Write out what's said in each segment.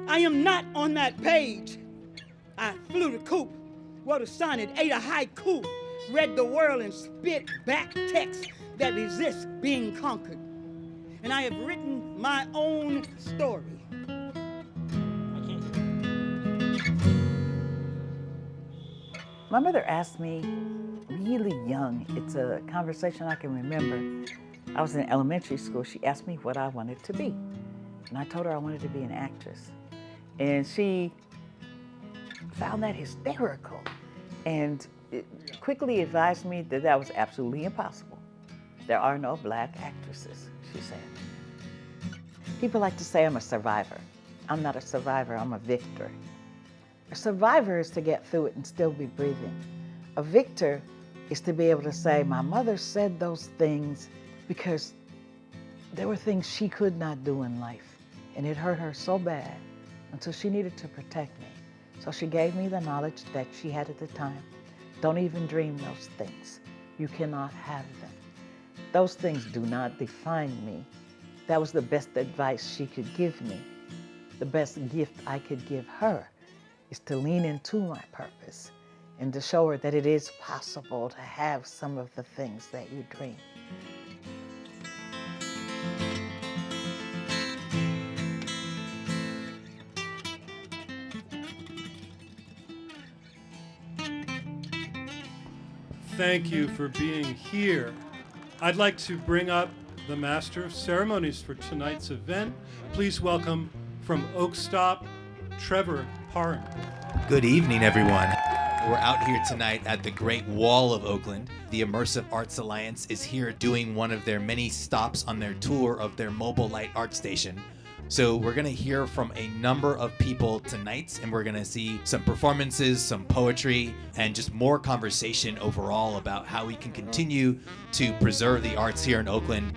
I am not on that page. I flew the coop, wrote a sonnet, ate a haiku, read the world and spit back text that resists being conquered. And I have written my own story. My mother asked me really young, it's a conversation I can remember. I was in elementary school. She asked me what I wanted to be. And I told her I wanted to be an actress. And she found that hysterical and quickly advised me that that was absolutely impossible. There are no black actresses, she said. People like to say I'm a survivor. I'm not a survivor, I'm a victor. A survivor is to get through it and still be breathing. A victor is to be able to say, my mother said those things because there were things she could not do in life, and it hurt her so bad until she needed to protect me. So she gave me the knowledge that she had at the time. Don't even dream those things. You cannot have them. Those things do not define me. That was the best advice she could give me. The best gift I could give her is to lean into my purpose and to show her that it is possible to have some of the things that you dream. Thank you for being here. I'd like to bring up the Master of Ceremonies for tonight's event. Please welcome from Oakstop, Trevor Parham. Good evening, everyone. We're out here tonight at the Great Wall of Oakland. The Immersive Arts Alliance is here doing one of their many stops on their tour of their mobile light art station. So we're gonna hear from a number of people tonight, and we're gonna see some performances, some poetry, and just more conversation overall about how we can continue to preserve the arts here in Oakland.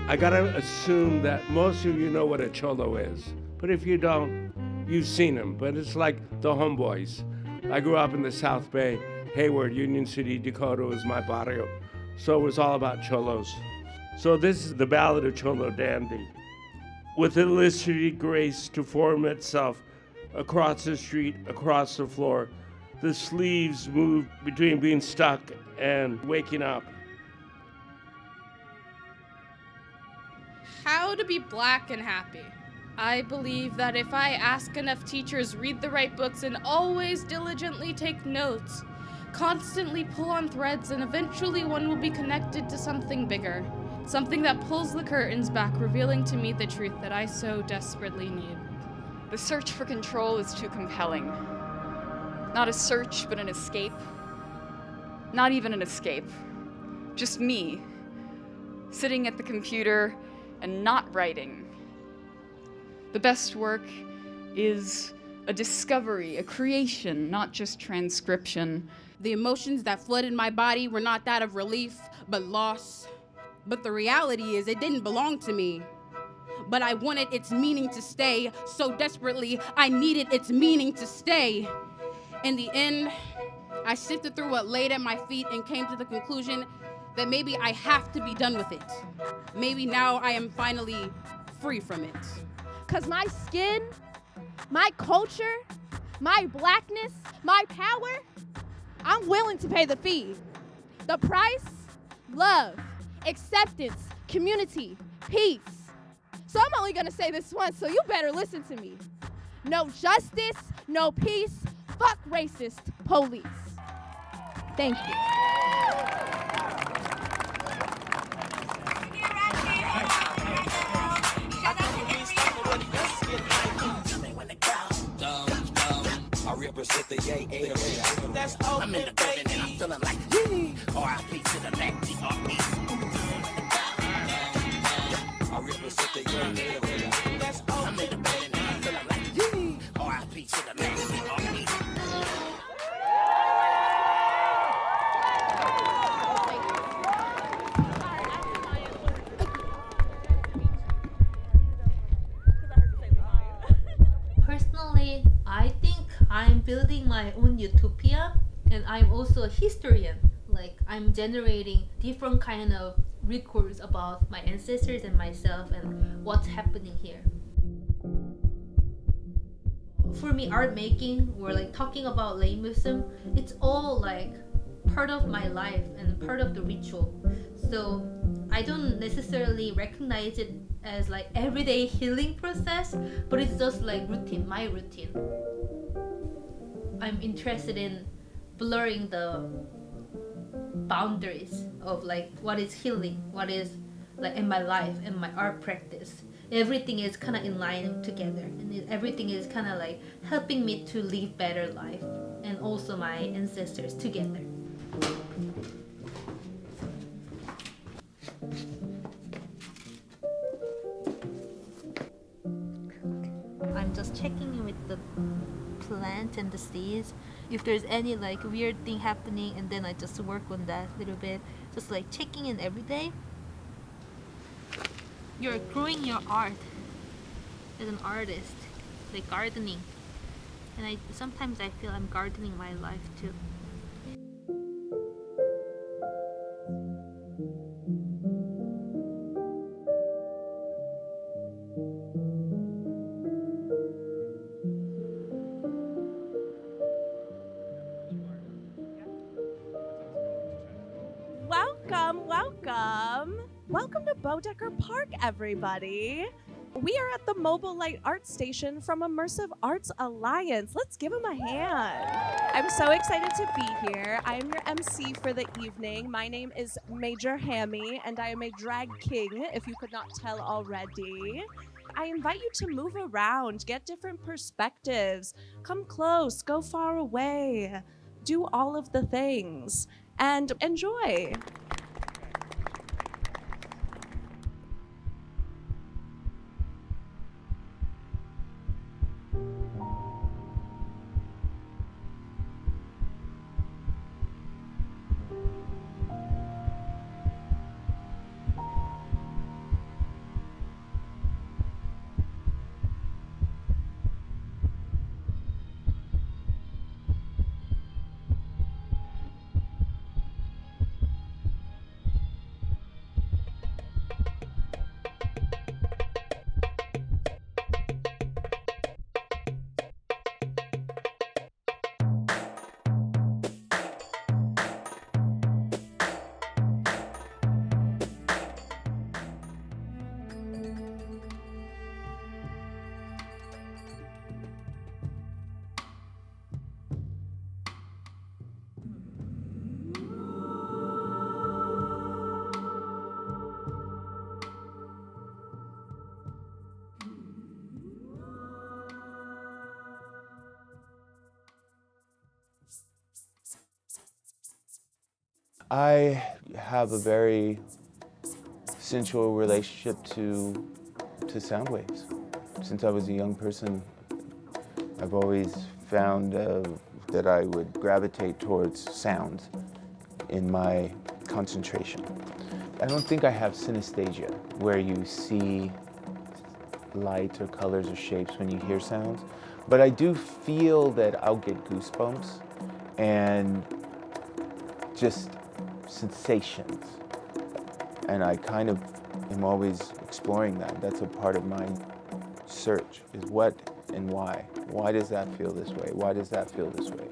I gotta assume that most of you know what a cholo is, but if you don't, you've seen them, but it's like the homeboys. I grew up in the South Bay. Hayward, Union City, Dakota was my barrio, so it was all about cholos. So this is the Ballad of Cholo Dandy. With illustrated grace to form itself across the street, across the floor, the sleeves move between being stuck and waking up. How to be black and happy. I believe that if I ask enough teachers, read the right books, and always diligently take notes, constantly pull on threads, and eventually one will be connected to something bigger, something that pulls the curtains back, revealing to me the truth that I so desperately need. The search for control is too compelling. Not a search, but an escape. Not even an escape. Just me, sitting at the computer and not writing. The best work is a discovery, a creation, not just transcription. The emotions that flooded my body were not that of relief, but loss. But the reality is it didn't belong to me. But I wanted its meaning to stay so desperately. I needed its meaning to stay. In the end, I sifted through what laid at my feet and came to the conclusion that maybe I have to be done with it. Maybe now I am finally free from it. 'Cause my skin, my culture, my blackness, my power, I'm willing to pay the fee. The price, love, acceptance, community, peace. So I'm only gonna say this once, so you better listen to me. No justice, no peace, fuck racist police. Thank you. Represent the IAA. That's all. I'm in the building and I'm feeling like R.I.P. to the Mac D.R.E. I represent the IAA. That's all. I'm in the building and I'm feeling like R.I.P. to the Mac D.R.E. Personally, I think I'm building my own utopia, and I'm also a historian. Like, I'm generating different kind of records about my ancestors and myself and what's happening here. For me, art making or like talking about Lainism, it's all like part of my life and part of the ritual. So I don't necessarily recognize it as like everyday healing process, but it's just like routine, my routine. I'm interested in blurring the boundaries of like what is healing, what is like in my life and my art practice. Everything is kind of in line together, and everything is kind of like helping me to live better life and also my ancestors together. I'm just checking with the plant and the seeds if there's any like weird thing happening, and then I just work on that a little bit, just like checking in every day. You're growing your art as an artist, like gardening, and sometimes I feel I'm gardening my life too. Welcome to Bodecker Park, everybody. We are at the Mobile Light Art Station from Immersive Arts Alliance. Let's give them a hand. I'm so excited to be here. I am your MC for the evening. My name is Major Hammy, and I am a drag king, if you could not tell already. I invite you to move around, get different perspectives, come close, go far away, do all of the things, and enjoy. I have a very sensual relationship to sound waves. Since I was a young person, I've always found that I would gravitate towards sounds in my concentration. I don't think I have synesthesia, where you see lights or colors or shapes when you hear sounds, but I do feel that I'll get goosebumps and just sensations, and I kind of am always exploring that. That's a part of my search, is what and why. Why does that feel this way? Why does that feel this way?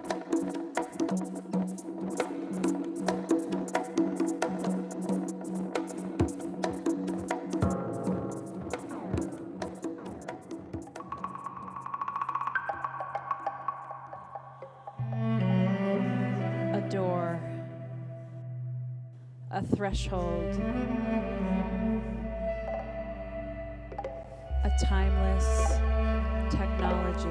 A door, a threshold, a timeless technology.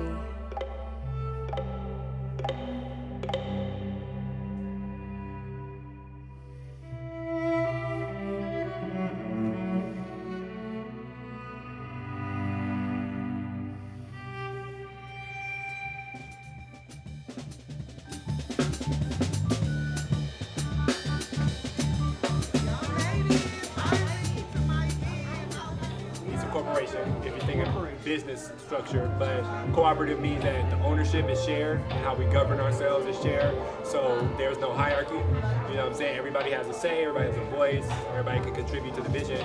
corporation if you think of business structure, but cooperative means that the ownership is shared and how we govern ourselves is shared. So there's no hierarchy. You know what I'm saying? Everybody has a say, everybody has a voice, everybody can contribute to the vision.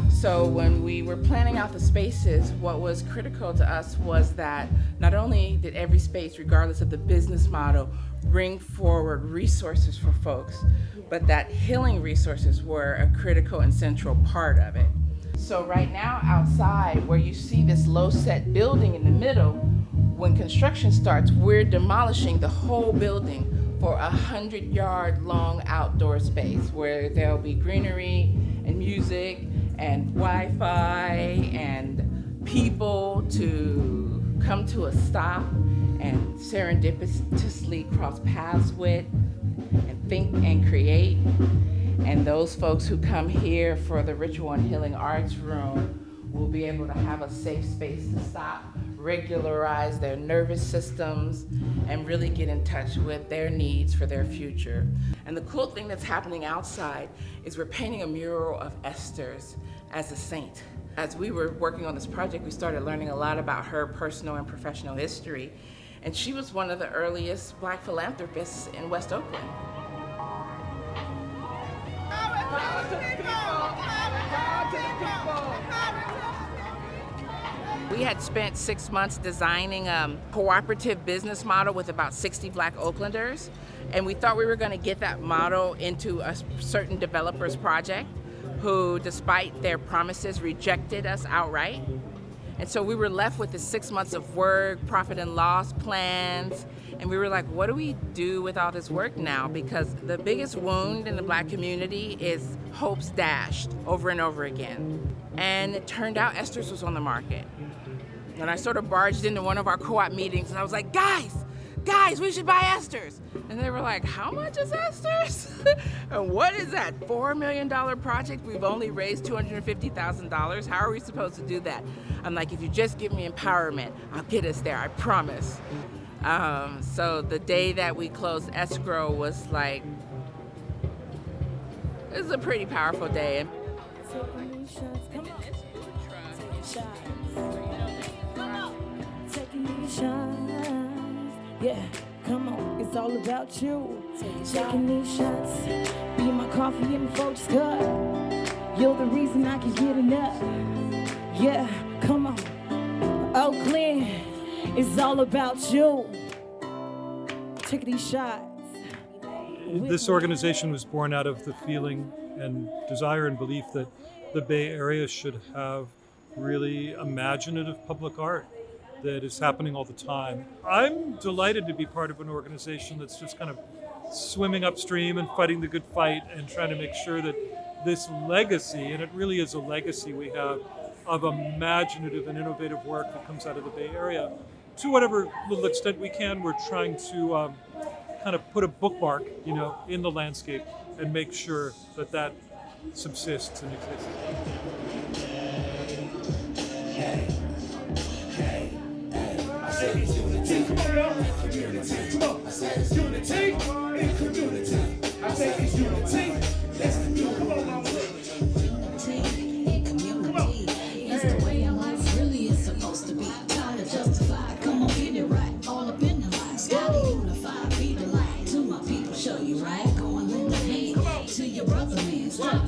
So when we were planning out the spaces, what was critical to us was that not only did every space, regardless of the business model, bring forward resources for folks, but that healing resources were a critical and central part of it. So right now outside, where you see this low-set building in the middle, when construction starts, we're demolishing the whole building for a 100-yard long outdoor space where there'll be greenery and music and Wi-Fi and people to come to a stop and serendipitously cross paths with and think and create. And those folks who come here for the Ritual and Healing Arts Room will be able to have a safe space to stop, regularize their nervous systems, and really get in touch with their needs for their future. And the cool thing that's happening outside is we're painting a mural of Esther's as a saint. As we were working on this project, we started learning a lot about her personal and professional history. And she was one of the earliest Black philanthropists in West Oakland. We had spent 6 months designing a cooperative business model with about 60 Black Oaklanders, and we thought we were going to get that model into a certain developer's project who, despite their promises, rejected us outright. And so we were left with the 6 months of work, profit and loss plans, and we were like, what do we do with all this work now? Because the biggest wound in the Black community is hopes dashed over and over again. And it turned out Esther's was on the market. And I sort of barged into one of our co-op meetings and I was like, guys, we should buy Esther's. And they were like, how much is Esther's? And what is that, $4 million project? We've only raised $250,000. How are we supposed to do that? I'm like, if you just give me empowerment, I'll get us there, I promise. So the day that we closed escrow was like, it was a pretty powerful day. Yeah, come on, it's all about you. Taking these shots, be my coffee in the folks' cup. You're the reason I can get enough. Yeah, come on, Oakland, it's all about you. Take these shots. This organization was born out of the feeling and desire and belief that the Bay Area should have really imaginative public art that is happening all the time. I'm delighted to be part of an organization that's just kind of swimming upstream and fighting the good fight and trying to make sure that this legacy, and it really is a legacy we have, of imaginative and innovative work that comes out of the Bay Area, to whatever little extent we can, we're trying to kind of put a bookmark, in the landscape and make sure that that subsists and exists. I said it's unity, come on now, community, come on. I said it's unity in community. I said it's unity, let's do, come on now. Unity in community, it's the way our life really is supposed to be. Time to justify, come on, get it right, all up in the lives. Gotta unify, be the light to my people, show you right. Going in the hate to your brother man, stop